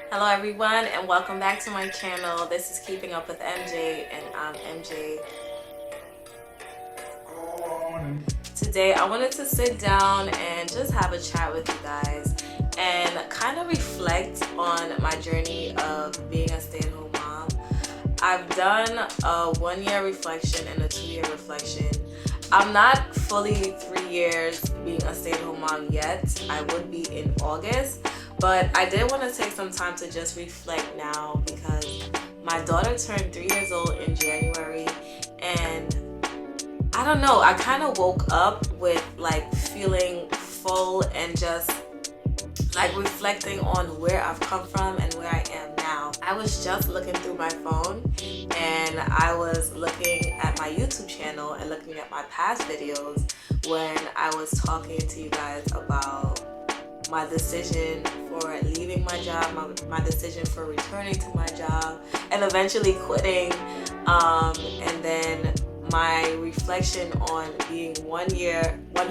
Hello everyone and welcome back to my channel. This is Keeping Up with MJ and I'm MJ. Today I wanted to sit down and just have a chat with you guys and kind of reflect on my journey of being a stay-at-home mom. I've done a 1-year reflection and a 2-year reflection. I'm not fully 3 years being a stay-at-home mom yet. I would be in August. But I did want to take some time to just reflect now because my daughter turned 3 years old in January, and I don't know, I kind of woke up with like feeling full and just like reflecting on where I've come from and where I am now. I was just looking through my phone and I was looking at my YouTube channel and looking at my past videos when I was talking to you guys about my decision for leaving my job, my decision for returning to my job, and eventually quitting, and then my reflection on being 1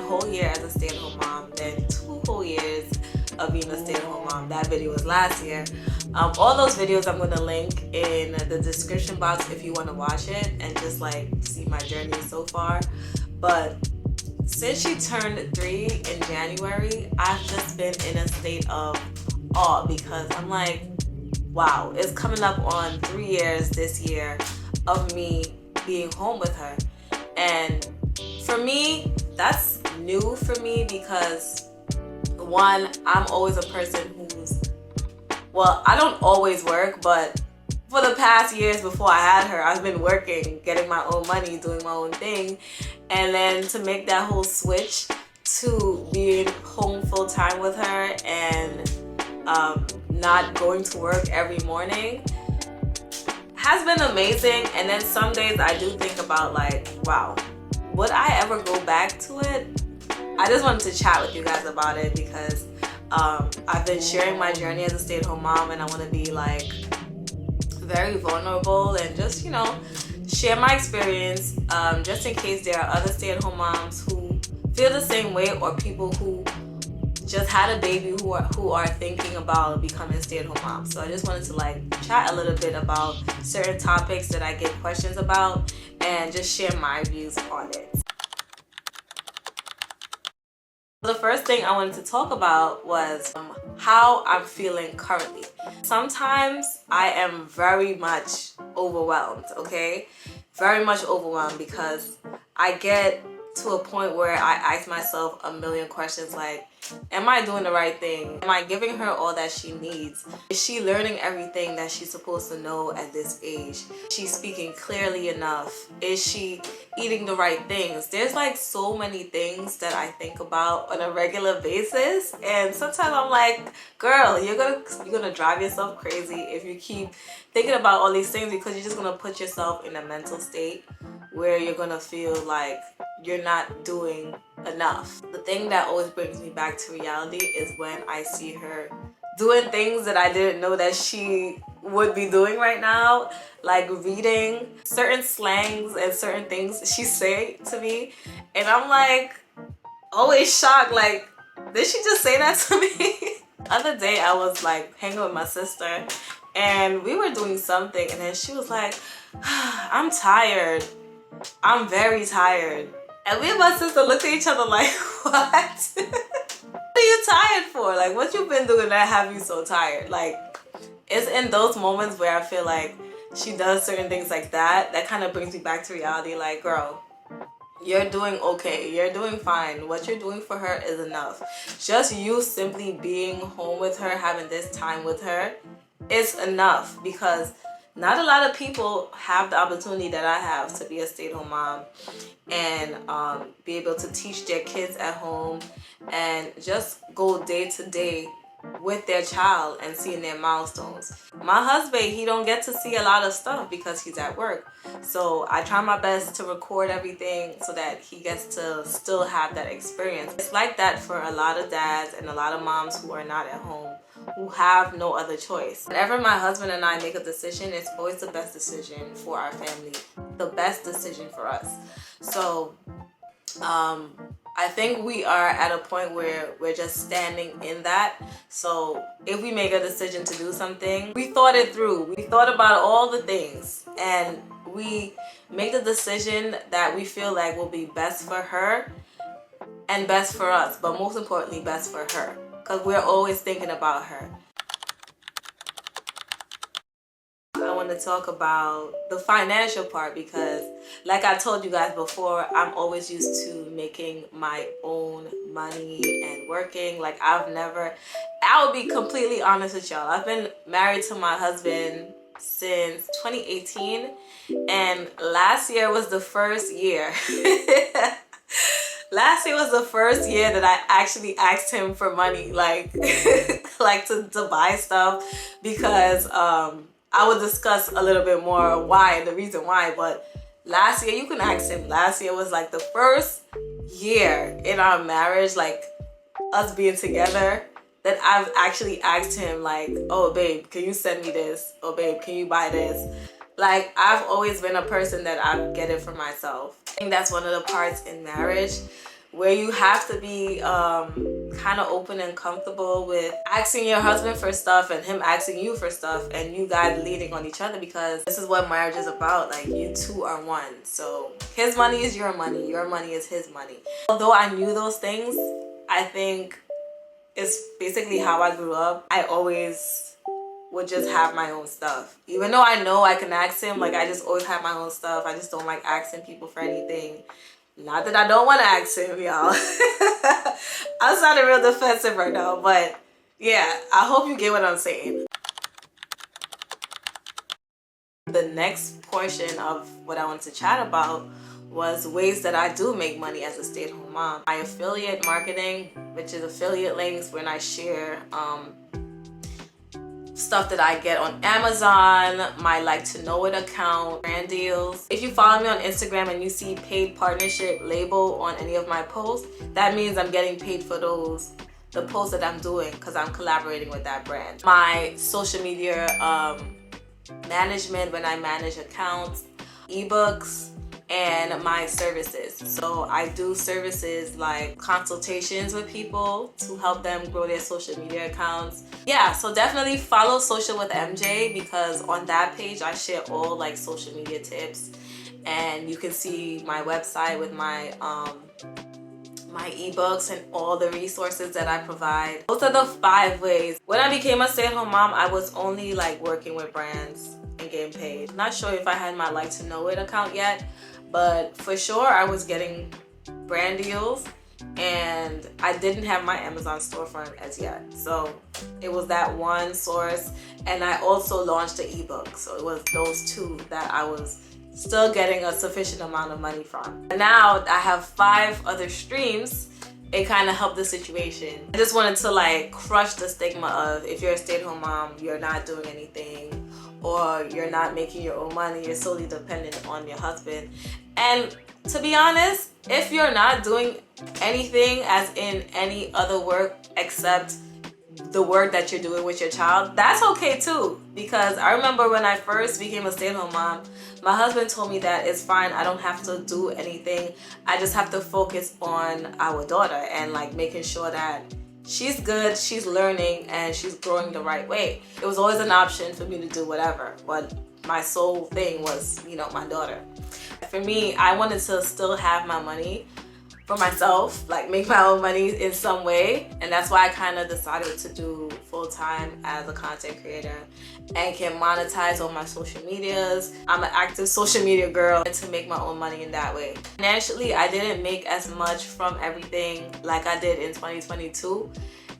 whole year as a stay-at-home mom, then 2 whole years of being a stay-at-home mom. That video was last year. All those videos I'm going to link in the description box if you want to watch it and just like see my journey so far. But since she turned 3 in January, I've just been in a state of awe because I'm like, wow, it's coming up on 3 years this year of me being home with her. And for me, that's new for me because one, I'm always a person who's, well, I don't always work, but for the past years before I had her, I've been working, getting my own money, doing my own thing. And then to make that whole switch to being home full time with her and not going to work every morning has been amazing. And then some days I do think about like, wow, would I ever go back to it? I just wanted to chat with you guys about it because I've been sharing my journey as a stay-at-home mom, and I want to be like very vulnerable and just, you know, share my experience, just in case there are other stay-at-home moms who feel the same way, or people who just had a baby who are thinking about becoming stay-at-home moms. So I just wanted to like chat a little bit about certain topics that I get questions about and just share my views on it. The first thing I wanted to talk about was how I'm feeling currently. Sometimes I am very much overwhelmed, okay? Very much overwhelmed because I get to a point where I ask myself a million questions like, am I doing the right thing? Am I giving her all that she needs? Is she learning everything that she's supposed to know at this age? She's speaking clearly enough? Is she eating the right things? There's like so many things that I think about on a regular basis, and sometimes I'm like, girl, you're gonna drive yourself crazy if you keep thinking about all these things, because you're just gonna put yourself in a mental state where you're gonna feel like you're not doing enough. The thing that always brings me back to reality is when I see her doing things that I didn't know that she would be doing right now, like reading certain slangs and certain things she say to me, and I'm like always shocked, like, did she just say that to me? The other day I was like hanging with my sister and we were doing something, and then she was like, I'm tired, I'm very tired. And me and my sister looked at each other like, what? What are you tired for? Like, what you been doing that have you so tired? Like, it's in those moments where I feel like she does certain things like that kind of brings me back to reality. Like, girl, you're doing okay, you're doing fine. What you're doing for her is enough. Just you simply being home with her, having this time with her is enough, because not a lot of people have the opportunity that I have to be a stay-at-home mom and be able to teach their kids at home and just go day to day with their child and seeing their milestones. My husband, he don't get to see a lot of stuff because he's at work. So I try my best to record everything so that he gets to still have that experience. It's like that for a lot of dads and a lot of moms who are not at home, who have no other choice. Whenever my husband and I make a decision, it's always the best decision for our family, the best decision for us. So I think we are at a point where we're just standing in that. So if we make a decision to do something, we thought it through. We thought about all the things and we make the decision that we feel like will be best for her and best for us, but most importantly, best for her, because we're always thinking about her. I want to talk about the financial part because, like I told you guys before, I'm always used to making my own money and working. Like I will be completely honest with y'all. I've been married to my husband since 2018, and last year was the first year. Last year was the first year that I actually asked him for money, like like to buy stuff, because I will discuss a little bit more why, the reason why. But last year, you can ask him, last year was like the first year in our marriage, like us being together, that I've actually asked him like, oh babe, can you send me this? Oh babe, can you buy this? Like, I've always been a person that I get it for myself. I think that's one of the parts in marriage where you have to be kind of open and comfortable with asking your husband for stuff and him asking you for stuff, and you guys leaning on each other, because this is what marriage is about. Like, you two are one. So his money is your money is his money. Although I knew those things, I think it's basically how I grew up. I always would just have my own stuff. Even though I know I can ask him, like, I just always have my own stuff. I just don't like asking people for anything. Not that I don't want to ask him, y'all. I'm sounding real defensive right now, but yeah, I hope you get what I'm saying. The next portion of what I wanted to chat about was ways that I do make money as a stay-at-home mom. My affiliate marketing, which is affiliate links when I share stuff that I get on Amazon, my like to know it account, brand deals. If you follow me on Instagram and you see paid partnership label on any of my posts, that means I'm getting paid for the posts that I'm doing, because I'm collaborating with that brand. My social media management, when I manage accounts, ebooks, and my services. So I do services like consultations with people to help them grow their social media accounts. Yeah, so definitely follow Social with MJ, because on that page I share all like social media tips, and you can see my website with my my ebooks and all the resources that I provide. Those are the 5 ways. When I became a stay-at-home mom, I was only like working with brands and getting paid. Not sure if I had my like to know it account yet, but for sure I was getting brand deals, and I didn't have my Amazon storefront as yet. So it was that one source, and I also launched an ebook. So it was those 2 that I was still getting a sufficient amount of money from. And now I have 5 other streams. It kind of helped the situation. I just wanted to like crush the stigma of, if you're a stay-at-home mom, you're not doing anything, or you're not making your own money, you're solely dependent on your husband. And to be honest, if you're not doing anything as in any other work except the work that you're doing with your child, that's okay too. Because I remember when I first became a stay-at-home mom, my husband told me that it's fine, I don't have to do anything, I just have to focus on our daughter and like making sure that she's good, she's learning, and she's growing the right way. It was always an option for me to do whatever, but my sole thing was, you know, my daughter. For me, I wanted to still have my money for myself, like make my own money in some way, and that's why I kind of decided to do full-time as a content creator and can monetize on my social medias. I'm an active social media girl, and to make my own money in that way. Financially, I didn't make as much from everything like I did in 2022.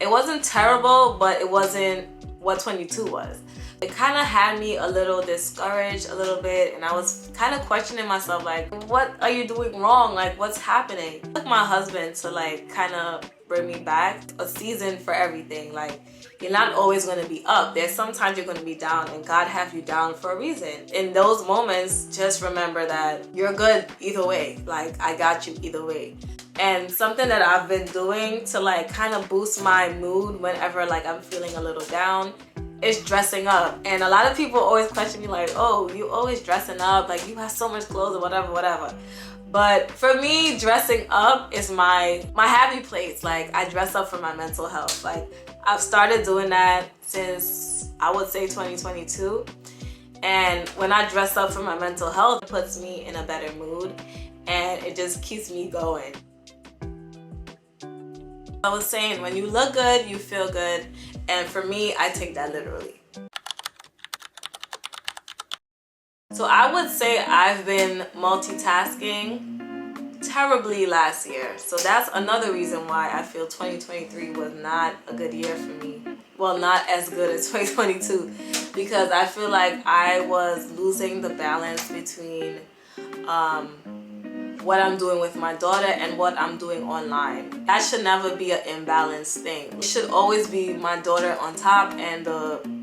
It wasn't terrible, but it wasn't what 22 was. It kind of had me a little discouraged a little bit, and I was kind of questioning myself, like, what are you doing wrong? Like, what's happening? It took my husband to like kind of bring me back. A season for everything. Like, you're not always going to be up. There's sometimes you're going to be down, and God have you down for a reason. In those moments, just remember that you're good either way. Like, I got you either way. And something that I've been doing to like kind of boost my mood whenever like I'm feeling a little down is dressing up. And a lot of people always question me like, oh, you always dressing up, like you have so much clothes or whatever. But for me, dressing up is my happy place. Like, I dress up for my mental health. Like, I've started doing that since I would say 2022. And when I dress up for my mental health, it puts me in a better mood and it just keeps me going. I was saying, when you look good, you feel good. And for me, I take that literally. So I would say I've been multitasking terribly last year. So that's another reason why I feel 2023 was not a good year for me. Well, not as good as 2022, because I feel like I was losing the balance between what I'm doing with my daughter and what I'm doing online. That should never be an imbalanced thing. It should always be my daughter on top and the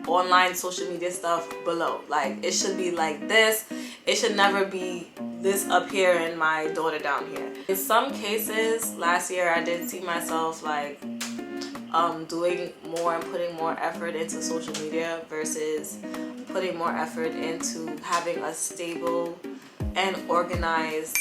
online social media stuff below. Like, it should be like this. It should never be this up here and my daughter down here. In some cases, last year I did see myself like doing more and putting more effort into social media versus putting more effort into having a stable and organized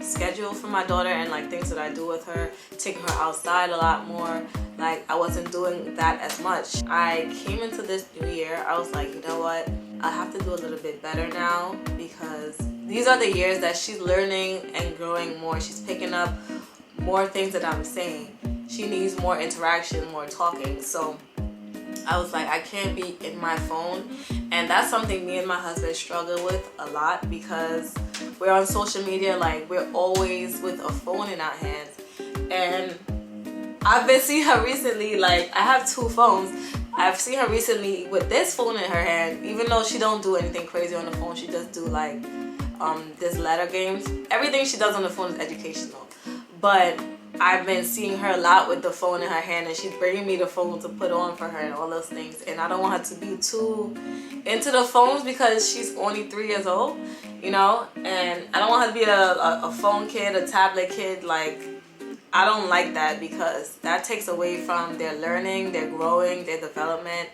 schedule for my daughter and like things that I do with her, taking her outside a lot more. Like, I wasn't doing that as much. I came into this new year, I was like, you know what, I have to do a little bit better now, because these are the years that she's learning and growing more. She's picking up more things that I'm saying. She needs more interaction, more talking. So I was like, I can't be in my phone. And that's something me and my husband struggle with a lot, because we're on social media, like, we're always with a phone in our hands. And I've been seeing her recently, like, I have two phones. I've seen her recently with this phone in her hand, even though she don't do anything crazy on the phone. She just do like this letter games. Everything she does on the phone is educational. But I've been seeing her a lot with the phone in her hand, and she's bringing me the phone to put on for her and all those things. And I don't want her to be too into the phones because she's only 3 years old, you know? And I don't want her to be a phone kid, a tablet kid. Like, I don't like that, because that takes away from their learning, their growing, their development,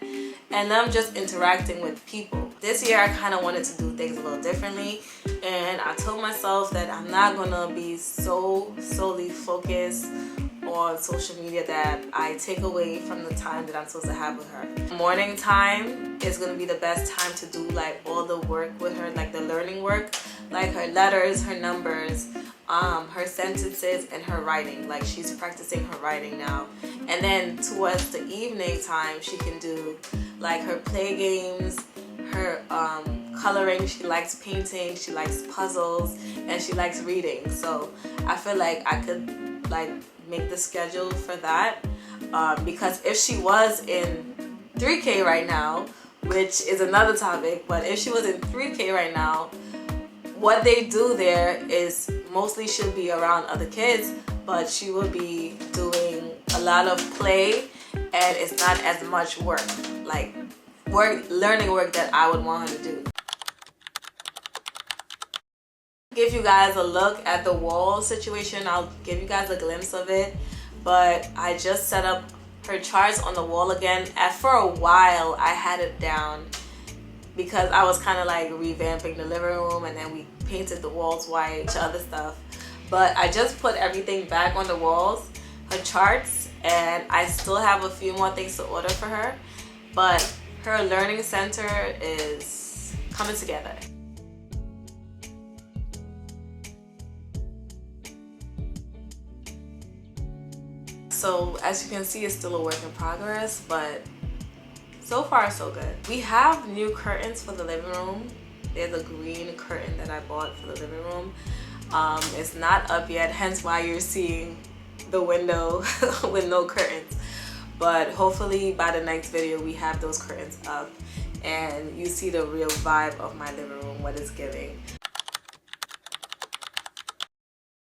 and them just interacting with people. This year I kind of wanted to do things a little differently, and I told myself that I'm not gonna be so solely focused on social media that I take away from the time that I'm supposed to have with her. Morning time is gonna be the best time to do like all the work with her, like the learning work, like her letters, her numbers, her sentences, and her writing. Like, she's practicing her writing now. And then towards the evening time, she can do like her play games, her coloring. She likes painting, she likes puzzles, and she likes reading. So I feel like I could like make the schedule for that, because if she was in 3K right now, which is another topic, but if she was in 3K right now, what they do there is mostly she'll be around other kids, but she will be doing a lot of play, and it's not as much work, like learning work that I would want her to do. Give you guys a look at the wall situation. I'll give you guys a glimpse of it, but I just set up her charts on the wall again. For a while I had it down because I was kind of like revamping the living room, and then we painted the walls white, other stuff. But I just put everything back on the walls, her charts, and I still have a few more things to order for her, but her learning center is coming together. So as you can see, it's still a work in progress, but so far so good. We have new curtains for the living room. There's a green curtain that I bought for the living room. It's not up yet, hence why you're seeing the window with no curtains. But hopefully by the next video we have those curtains up and you see the real vibe of my living room, what it's giving.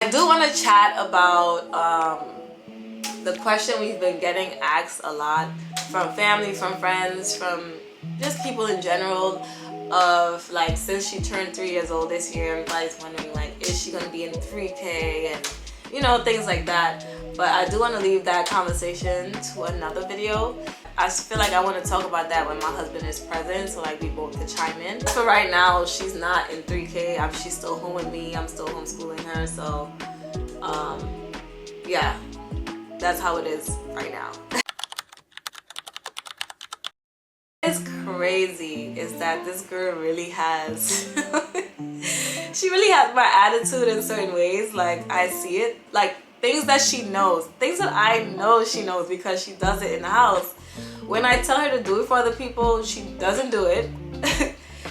I do want to chat about the question we've been getting asked a lot from family, from friends, from just people in general, of like, since she turned 3 years old this year, everybody's wondering like, is she gonna be in 3K, and you know, things like that. But I do want to leave that conversation to another video. I feel like I want to talk about that when my husband is present, so like we both could chime in. For right now, she's not in 3K. She's still home with me. I'm still homeschooling her. So yeah, that's how it is right now. It's crazy is that this girl really has she really has my attitude in certain ways. Like, I see it, like things that she knows, things that I know she knows because she does it in the house. When I tell her to do it for other people, she doesn't do it.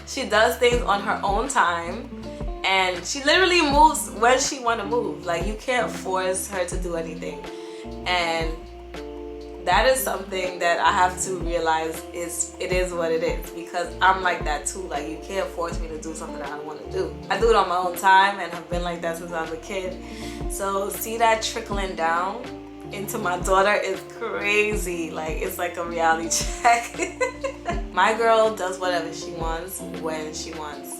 She does things on her own time, and she literally moves when she want to move. Like, you can't force her to do anything, and that is something that I have to realize it is what it is, because I'm like that too. Like, you can't force me to do something that I want to do. I do it on my own time, and I've been like that since I was a kid. So see that trickling down into my daughter is crazy. Like, it's like a reality check. My girl does whatever she wants when she wants,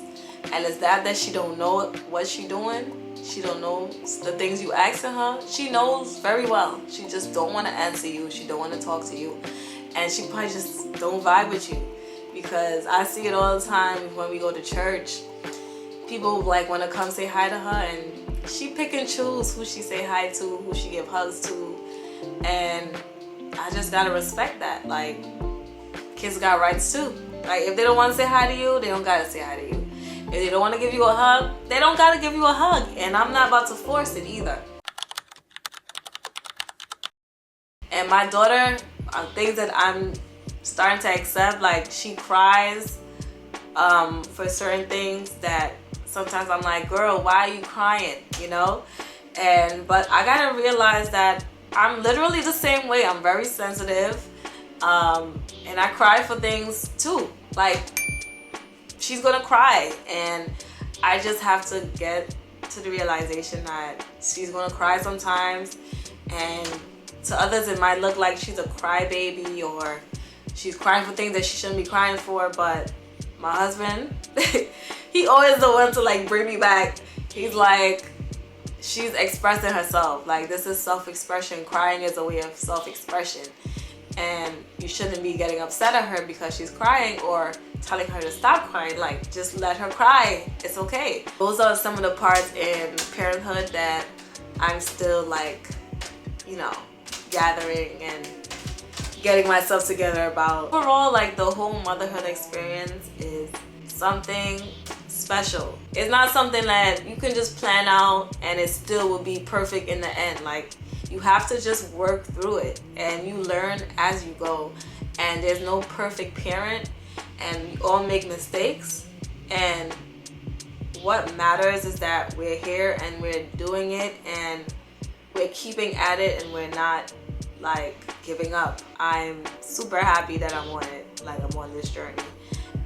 and it's that she don't know what she doing. She don't know the things you asking her. She knows very well. She just don't want to answer you. She don't want to talk to you, and she probably just don't vibe with you, because I see it all the time when we go to church. People like want to come say hi to her, and she pick and choose who she say hi to, who she give hugs to, and I just gotta respect that. Like, kids got rights too. Like, if they don't want to say hi to you, they don't gotta say hi to you. If they don't want to give you a hug, they don't gotta give you a hug, and I'm not about to force it either. And my daughter, things that I'm starting to accept, like, she cries for certain things that sometimes I'm like, girl, why are you crying, you know? But I gotta realize that I'm literally the same way. I'm very sensitive, and I cry for things too. Like, she's gonna cry, and I just have to get to the realization that she's gonna cry sometimes, and to others it might look like she's a crybaby or she's crying for things that she shouldn't be crying for. But my husband, he always the one to like bring me back. He's like, she's expressing herself. Like, this is self-expression. Crying is a way of self-expression, and you shouldn't be getting upset at her because she's crying or telling her to stop crying. Like, just let her cry. It's okay. Those are some of the parts in parenthood that I'm still like, you know, gathering and getting myself together about. Overall, like, the whole motherhood experience is something special. It's not something that you can just plan out and it still will be perfect in the end. Like, you have to just work through it, and you learn as you go, and there's no perfect parent, and we all make mistakes, and what matters is that we're here and we're doing it, and we're keeping at it, and we're not like giving up. I'm super happy that I'm on it. Like, I'm on this journey.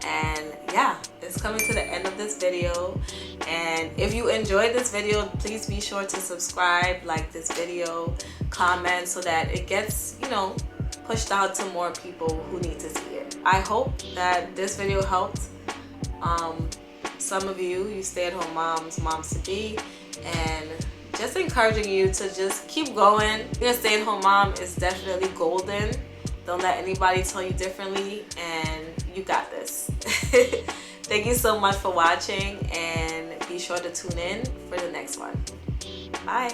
And yeah, it's coming to the end of this video, and if you enjoyed this video, please be sure to subscribe, like this video, comment, so that it gets, you know, pushed out to more people who need to see it. I hope that this video helped some of you stay-at-home moms to be, and just encouraging you to just keep going. Being a stay-at-home mom is definitely golden. Don't let anybody tell you differently, and you got this. Thank you so much for watching, and be sure to tune in for the next one. Bye.